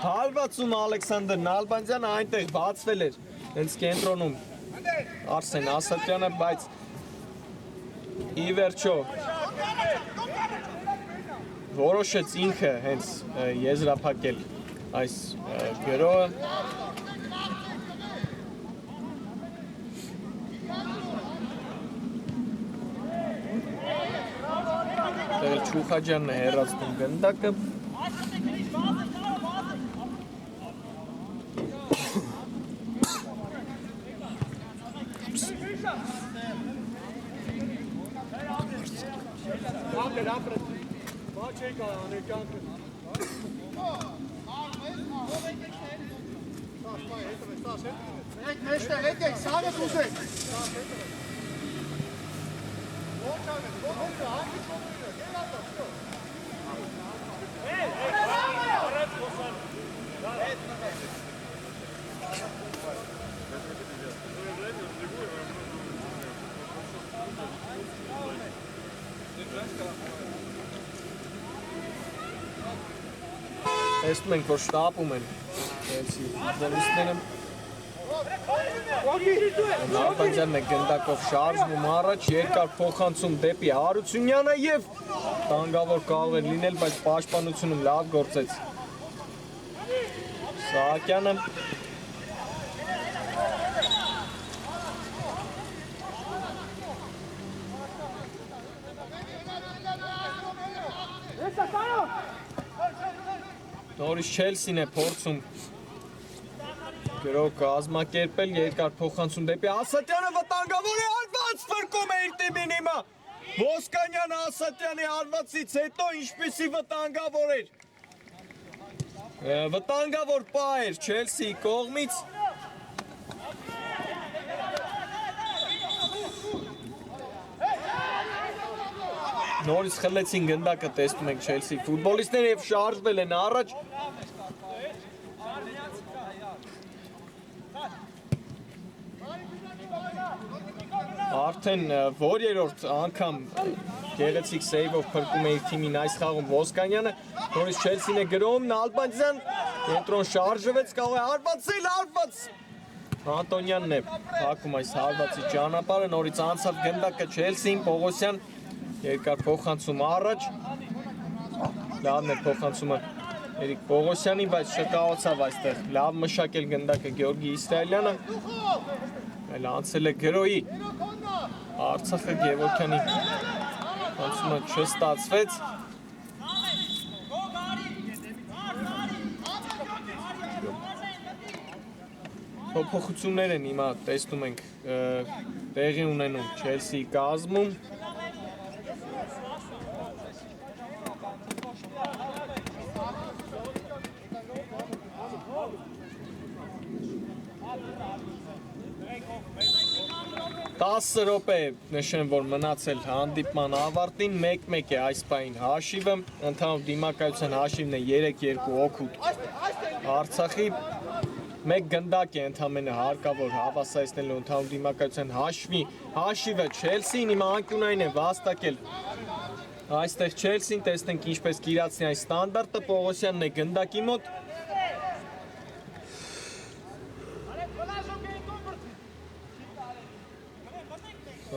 հարվածում Ալեքսանդր Նալբանդյանը այնտեղ բացվել էր հենց կենտրոնում Արսեն Ասատյանը, բայց ի վերջո որոշեց ինքը հենց եզրափակել այս գրոհը Չուխաջյանն է հեռացնում գնդակը Եկեք, սաղը կուզեք Տեսնում ենք, որ շտապում են Չելսի ֆուտբոլիստները։ Նալբանդյանն է գնդակով շարժվում առաջ, երկար փոխանցում դեպի Հարությունյանը եւ տանգավոր կարող է լինել, բայց պաշտպանությունում լավ գործեց Սահակյանը։ Նորից Չելսին է փորձում գրոհ կազմակերպել, երկար փոխանցում դեպի Ասատյանը, վտանգավոր է, հարված փրկում է իր թիմին հիմա։ Ոսկանյանը Ասատյանի հարվածից հետո ինչպիսի վտանգավոր էր։ Վտանգավոր պա էր Չելսիի կողմից։ Նորից խլեցին գնդակը, տեսնում ենք Չելսի ֆուտբոլիստները եւ շարժվել են առաջ։ Արդեն որերորդ անգամ գեղեցիկ սեյվով փրկում է իր թիմին այս խաղում Ոսկանյանը, նորից Չելսին է գրոհում, Նալբանդյան կենտրոն շարժվեց, կարող է հարվածել, հարված։ Անտոնյանն է փակում այս հարվածի ճանապարհը, նորից անցավ գնդակը Չելսին, Պողոսյան երկար փոխանցում առաջ։ Լավն է փոխանցումը Երիկ Պողոսյանին, բայց չկարողացավ այստեղ լավ մշակել գնդակը Գեորգի Իսրայելյանը։ Այլ անցել է գրոհի Արցախը Գևորգյանի անցումը չստացվեց։ Փոփոխություններ են հիմա տեսնում ենք տեղի ունենում Չելսիի կազմում։ Տասը րոպե նշեմ, որ մնացել հանդիպման ավարտին, 1-1 է այս պահին հաշիվը, ընդհանուր դիմակայության հաշիվն է 3-2 օգուտ Արցախի, 1 գնդակ է ընդամենը հարկավոր հավասարեցնելու ընդհանուր դիմակայության հաշիվը Չելսին, հիմա անկյունային է վաստակել այստեղ Չելսին, տեսնենք ինչպես կիրացնի այս ստանդարտը, Պողոսյանն է գնդակի մոտ։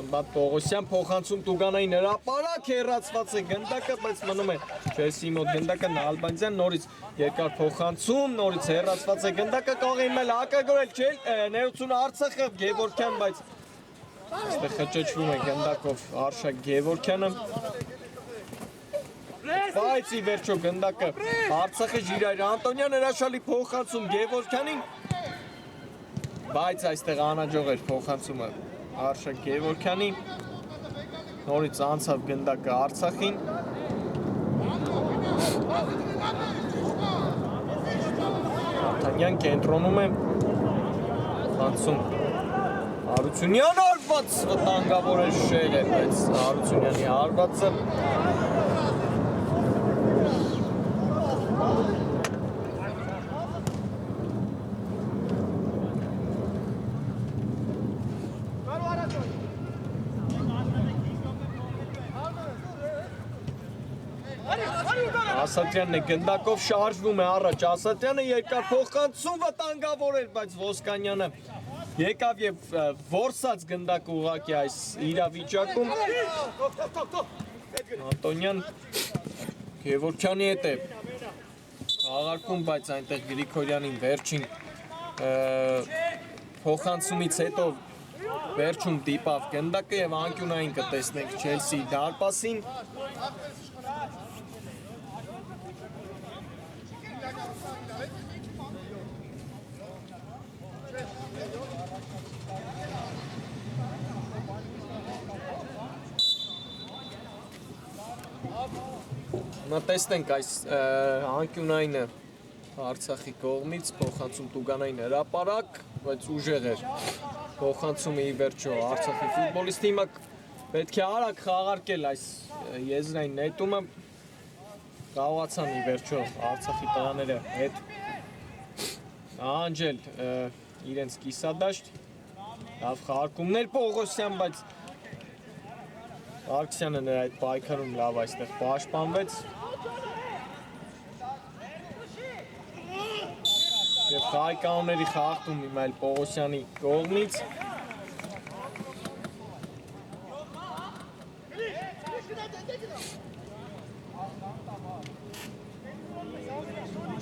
Բատ Պողոսյան փոխանցում Տուգանային հրապարակ հեռացված է գնդակը, բայց մնում է Չելսիի մոտ գնդակը, Նալբանդյան նորից երկար փոխանցում, նորից հեռացված է գնդակը, կարող է իմել հակագորել ներողություն Արցախը, Գևորգյան, բայց այստեղ խճճվում է գնդակով Արշակ Գևորգյանը։ Բայց ի վերջո գնդակը Արցախի Ժիրայր Անտոնյան հրաշալի փոխանցում Գևորգյանին, բայց այստեղ անհաջող էր փոխանցումը Արշակ Գևորգյանի, նորից անցավ գնդակը Արցախին։ Արտանյան կենտրոնում է, անցում Հարությունյան հարված, վտանգավոր է շեղ է, բայց Հարությունյանի հարվածը Ասատրյանն է գնդակով շարժվում է առաջ, Ասատրյանը երկար փոխանցում վտանգավոր էր, բայց Ոսկանյանը եկավ եւ որսած գնդակը ուղղակի այս իրավիճակում։ Անտոնյան Գևորգյանի հետ է աղարկում, բայց այնտեղ Գրիգորյանին վերջին փոխանցումից հետո վերջում դիպավ գնդակը եւ անկյունային կտեսնենք Չելսիի դարպասին։ Նա տեսնենք այս անկյունայինը Արցախի կողմից, փոխանցում Տուգանային հրապարակ, բայց ուժեղ էր փոխանցումը ի վերջո Արցախի ֆուտբոլիստի, հիմա պետք է արագ խաղարկել այս եզրային նետումը, կարողացան ի վերջո Արցախի տղաները հետ անջել իրենց կիսադաշտ, լավ խաղարկումներ Պողոսյան, բայց Արկսյանը նրա այդ պայքարում լավ այստեղ պաշտպանվեց։ Խաղի կանոնների խախտում Իմայել Պողոսյանի կողմից։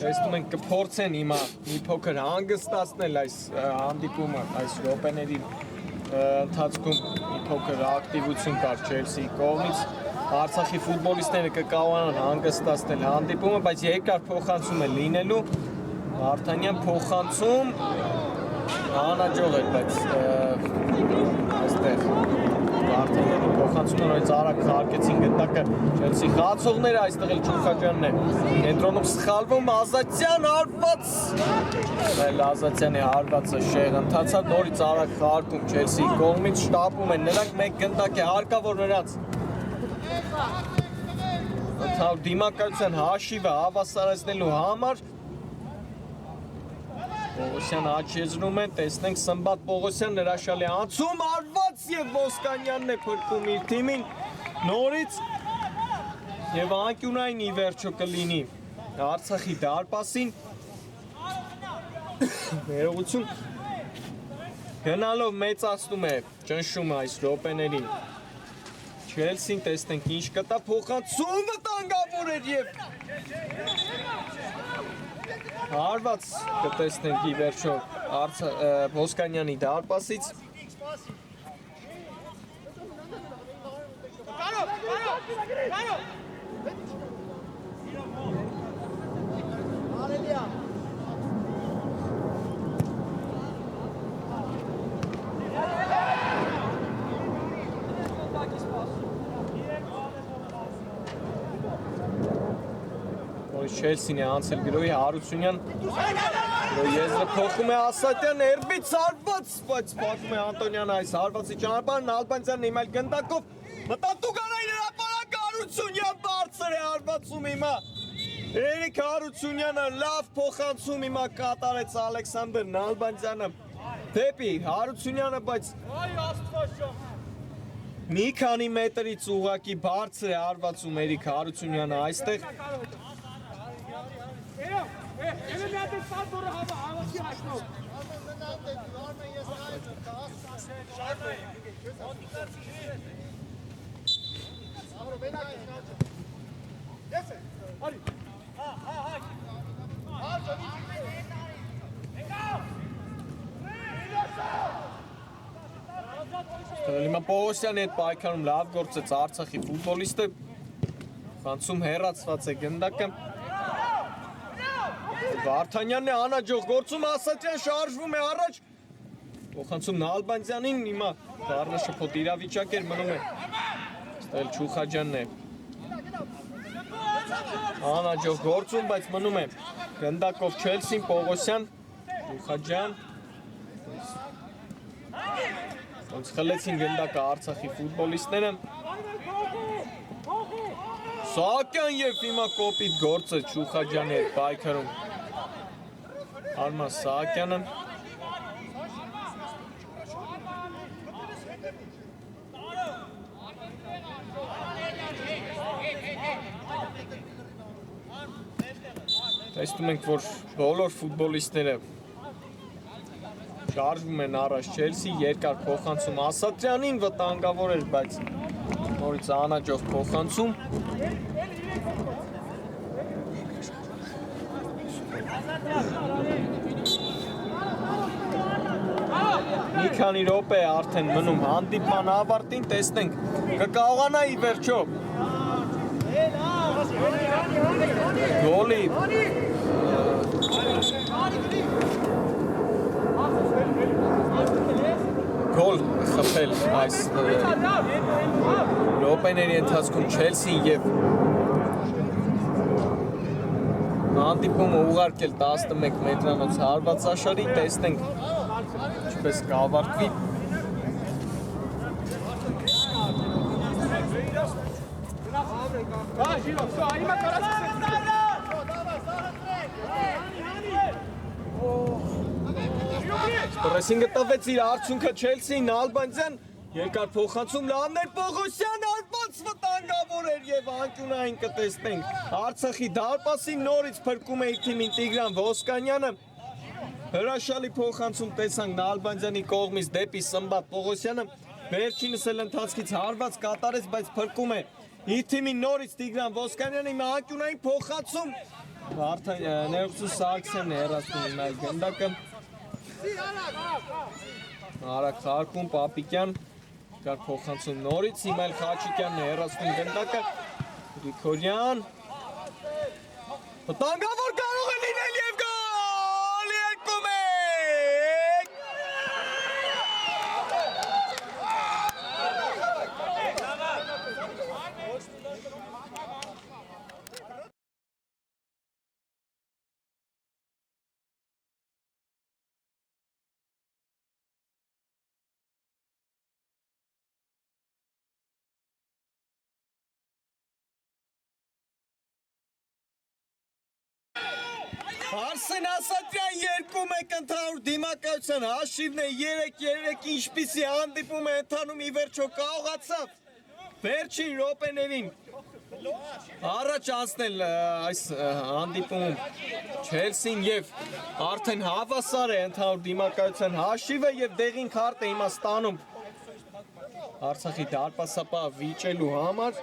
Տեսնում ենք կփորձեն հիմա մի փոքր հանգստացնել այս հանդիպումը, այս րոպեների ընթացքում մի փոքր ակտիվություն կար Չելսիի կողմից։ Արցախի ֆուտբոլիստները կկարողանան հանգստացնել հանդիպումը, բայց երկար փոխանցում է լինելու։ Վարդանյան փոխանցում անհաջող էր, բայց այստեղ Վարդանյանի փոխանցումը նույնիսկ արագ խաղարկեցին գնդակը Չելսի խաղացողները, այստեղ էլ Չուխաջյանն է կենտրոնում սխալվում, Ազատյան հարված, այլ Ազատյանի հարվածը շեղ ընթացավ, նորից արագ խաղարկում Չելսիի կողմից, շտապում են նրանք, մեկ գնդակ է հարկավոր նրանց դիմակայության հաշիվը հավասարեցնելու համար Պողոսյանը աչեզրում է, տեսնենք Սմբատ Պողոսյան հրաշալի անցում, հարված և Ոսկանյանն է փրկում իր թիմին նորից և անկյունային ի վերջո կլինի Արցախի դարպասին ներողություն գնալով մեծացնում է ճնշումը այս րոպեներին Չելսին տեսնենք ինչ կտա փոխանցում վտանգավոր էր և հարված կտեսնենք ի վերջո Ոսկանյանի դարպասից Չելսին է անցել գրոյի Հարությունյան եզրը փոխում է Ասատյան երբից հարված բայց փակում է Անտոնյանը այս հարվածի ճանապարհն Ալբանյանն իմ այլ գնդակով մտատուկանային հրապարակ Հարությունյան բարձր է հարվածում հիմա Երիկ Հարությունյանը լավ փոխանցում հիմա կատարեց Ալեքսանդր Նալբանդյանը դեպի Հարությունյանը բայց մի քանի մետրից ուղղակի բարձր է հարվածում Երիկ Հարությունյանը այստեղ Հիմա Պողոսյանի հետ պայքարում լավ գործեց Արցախի ֆուտբոլիստը խանցում հեռացված է գնդակը Վարդանյանն է անհաջող գործում Ասատյան շարժվում է առաջ փոխանցում Նալբանդյանին հիմա դառնաշփոթ իրավիճակ էր մնում է ստել Չուխաջյանն է անհաջող գործում բայց մնում է գնդակով Չելսին Պողոսյան Չուխաջյան ոնց խլեցին գնդակը Արցախի ֆուտբոլիստները Սահակյան և հիմա կոպիտ գործը Չուխաջյանի հետ պայքարում Արման Սահակյանը տեսնում ենք, որ բոլոր ֆուտբոլիստները շարժվում են առաջ Չելսի, երկար փոխանցում Ասատրյանին վտանգավոր էր, բայց նորից անհաջող փոխանցում Մի քանի րոպե արդեն մնում հանդիպման ավարտին, տեսնենք կկարողանա ի վերջո գոլի գոլ խփել այս րոպեների ընթացքում Չելսին և հանդիպումը ուղարկել 11 մետրանոց հարվածաշարի, տեսնենք ինչպես կավարտվի Պրեսինգը տվեց իր արդյունքը Չելսին, Ալբանդյան, երկար փոխանցում լավներ Պողոսյան, արված վտանգավոր էր և անկյունային կտեսնենք Արցախի դարպասին նորից փրկում է իր թիմին Տիգրան Ոսկանյանը Հրաշալի փոխանցում տեսանք Նալբանդյանի կողմից դեպի Սմբատ Պողոսյանը, վերջինս էլ ընթացքից հարված կատարեց, բայց փրկում է իր թիմի նորից Տիգրան Ոսկանյանը, հիմա անկյունային փոխանցում արդեն ներողություն Սարգսյանն է հեռացնում հիմա այդ գնդակը։ Արագ Խարքուն, Պապիկյան, կար փոխանցում նորից, հիմա էլ Խաչիկյանն է հեռացնում գնդակը, Գրիգորյան, վտանգավոր կարող է լինել և գոլ, 2-1։ Արսեն Ասատրյան 2-1 ընդհանուր դիմակայության հաշիվն է 3-3 ինչպիսի հանդիպում է ընթանում ի վերջո կարողացավ վերջին րոպեներին առաջ անցնել այս հանդիպումում Չելսին եւ արդեն հավասար է ընդհանուր դիմակայության հաշիվը եւ դեղին քարտ է հիմա ստանում Արցախի դարպասապահ վիճելու համար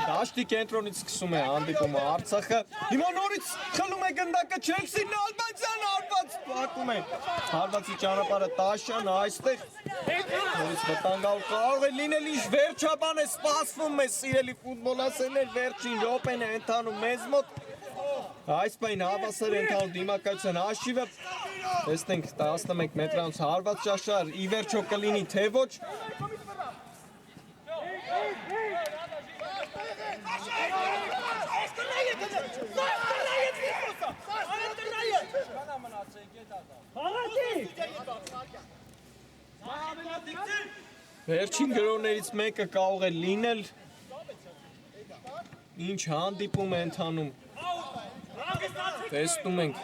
Դաշտի կենտրոնից սկսում է հանդիպումը Արցախը հիմա նորից խլում է գնդակը Չելսին Նալբանդյանը հարված փակում է հարվածի ճանապարհը Տաշյանը այստեղ նորից վտանգավոր կարող է լինել ինչ վերջաբան է սպասվում է սիրելի ֆուտբոլասերներ վերջին րոպեն է ընթանում մեզ մոտ այս պայն հավասար է ընթանում դիմակայության հաշիվը տեսնենք 11 մետրանոց հարված ճաշար ի վերջո կլինի թե ոչ Վերջին գրողներից մեկը կարող է լինել ինչ հանդիպում է ընթանում տեսնում ենք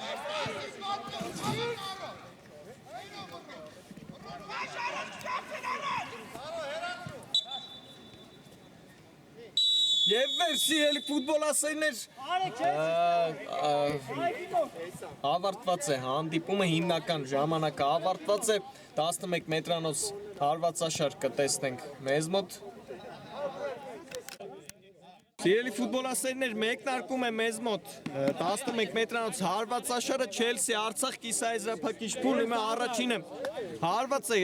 Եվ վերսիրելի ֆուտբոլասերներ ավարտված է հանդիպումը հիմնական ժամանակը ավարտված է 11 մետրանոց հարվածաշար կտեսնենք մեզ մոտ Սիրելի ֆուտբոլասերներ մեկնարկում է մեզ մոտ 11 մետրանոց հարվածաշարը Չելսի Արցախ կիսաեզրափակիչ փուլ հիմա առաջինը հարված է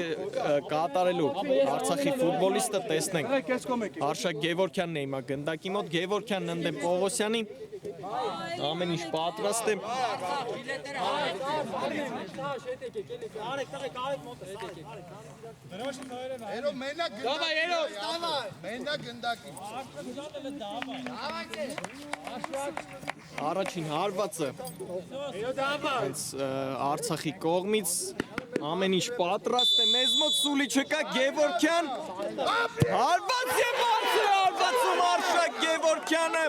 կատարելու Արցախի ֆուտբոլիստը տեսնենք Արշակ Գևորգյանն է հիմա գնդակի մոտ Գևորգյանն ընդդեմ Պողոսյանի ամեն ինչ պատրաստ է Առաջին հարվածը Արցախի կողմից ամեն ինչ պատրաստ է մեզ մոտ սուլի չկա Գևորգյան հարված եւ հարվածում Արշակ Գևորգյանը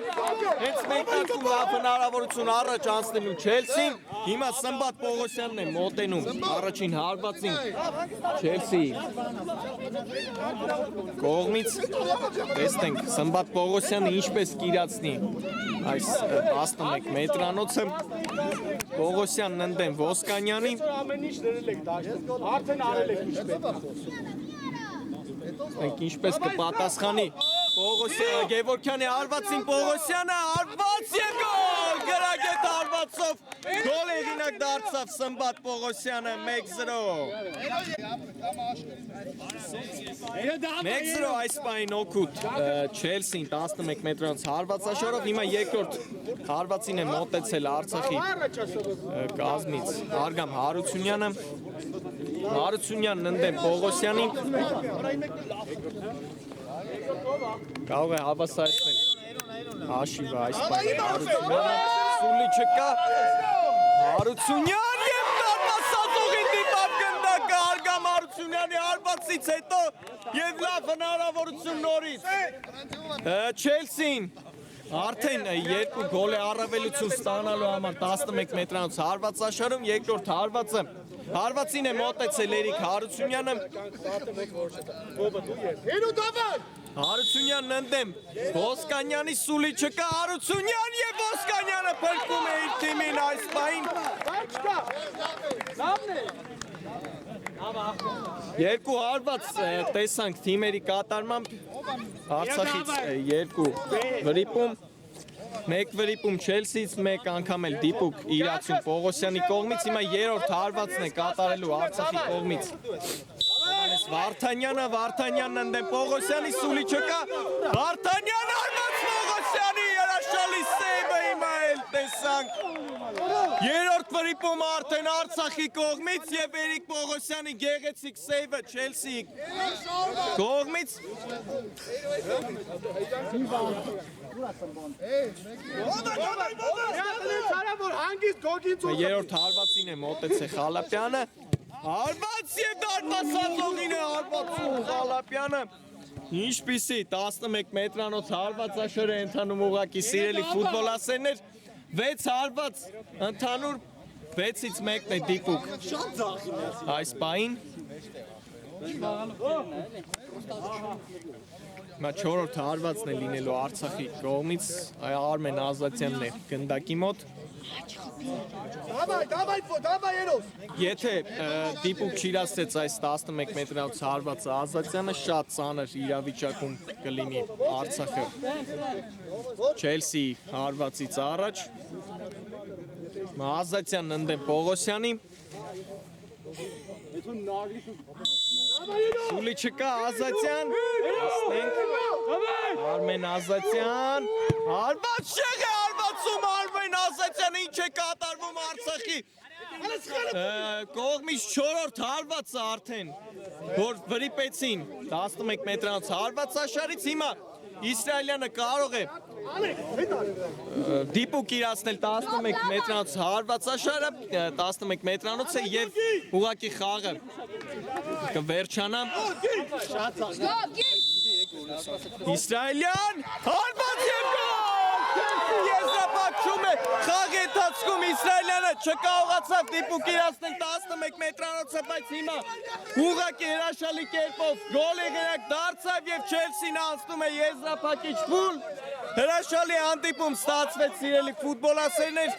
հենց մեկնարկում հնարավորություն առաջ անցնելու Չելսին հիմա Սմբատ Պողոսյանն է մոտենում առաջին հարվածին Չելսի կողմից տեսնենք Սմբատ Պողոսյանը ինչպես կիրացնի այս 11 մետրանոցը Պողոսյանն ընդդեմ Ոսկանյանի արդեն արել եք ինչպես կպատասխանի Գևորգյանի հարվածին Պողոսյանը հարված և գոլ գրագետ հարվածով գոլ հեղինակ դարձավ Սմբատ Պողոսյանը 1-0 այս պահին օգուտ Չելսին 11 մետրանոց հարվածաշարով հիմա երկրորդ հարվածին է մոտեցել Արցախի կազմից Արգամ Հարությունյանը Հարությունյանն ընդդեմ Պողոսյանին կարող է հավասարեցնել հաշիվը այս պահին Հարությունյանը սուլի չկա Հարությունյան և դարպասածողի դիմաց գնդակը Արգամ Հարությունյանի հարվածից հետո և լավ հնարավորություն նորից Չելսին Արդեն երկու գոլ է առավելություն ստանալու համար 11 մետրանոց հարված աշխարհում, երկրորդ հարվածը հարվածին է մոտեցել Էրիկ Հարությունյանը։ Հերո դավայ։ Հարությունյանն ընդդեմ Ոսկանյանի սուլի չկա, Հարությունյան եւ Ոսկանյանը փրկում է իր թիմին այս պահին։ Երկու հարված տեսանք թիմերի կատարմամբ, Արցախից երկու վրիպում, մեկ վրիպում Չելսիից, մեկ անգամ էլ դիպուկ Իրացուն Պողոսյանի կողմից, հիմա երրորդ հարվածն է կատարելու Արցախի կողմից։ Վարդանյանն ընդդեմ Պողոսյանի սուլի չկա, Վարդանյանը արված Պողոսյանի երաշալի սեյվը հիմա էլ տեսանք։ Երրորդ վրիպում արդեն Արցախի կողմից եւ Էրիկ Պողոսյանի գեղեցիկ սեյվը Չելսիի կողմից։ Երրորդ հարվածին է մոտեցել Խալափյանը, հարված եւ դարպասածողին է հարվածում Խալափյանը։ Ինչպիսի 11 մետրանոց հարվածաշոր է ընթանում ուղղակի սիրելի ֆուտբոլասերներ, 6 հարված ընդհանուր 6-ից 1-ն է դիպուկ այս պահին։ Հիմա 4-րդ հարվածն է լինելու Արցախի կողմից, Արմեն Ազատյանն է գնդակի մոտ։ Դավայ երոս։ Եթե դիպուկ չիրացրեց այս 11 մետրանոց հարվածը Ազատյանը, շատ ծանր իրավիճակում կլինի Արցախը Չելսիի հարվածից առաջ։ Ազատյանն ընդդեմ Պողոսյանի, սուլի չկա, Ազատյան, Արմեն Ազատյան, հարված շեղ է հարվածում Արմեն Ազատյանը, ինչ է կատարվում Արցախի կողմից 4-րդ հարվածը արդեն, որ վրիպեցին 11 մետրանոց հարվածաշարից, հիմա Իսրայելյանը կարող է դիպուկ իրացնել 11 մետրանոց հարվածաշարը, 11 մետրանոց է եւ ուղղակի խաղը կվերջանա։ Իսրայելյան հարված եւ գոլ! Եզրափակում է խաղի ընթացքում Իսրայելյանը չկարողացավ դիպուկ իրացնել 11 մետրանոցը, բայց հիմա ուղղակի հրաշալի կերպով գոլի գրակ դարձավ եւ Չելսին անցնում է եզրափակիչ փուլ։ Հրաշալի հանդիպում ստացվեց սիրելի ֆուտբոլասերներ,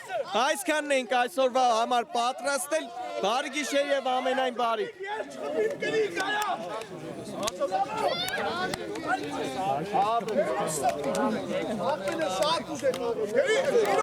այսքանն ենք այսօրվա համար պատրաստել, բարի գիշեր եւ ամենայն բարի։ Շատ ուժեղ։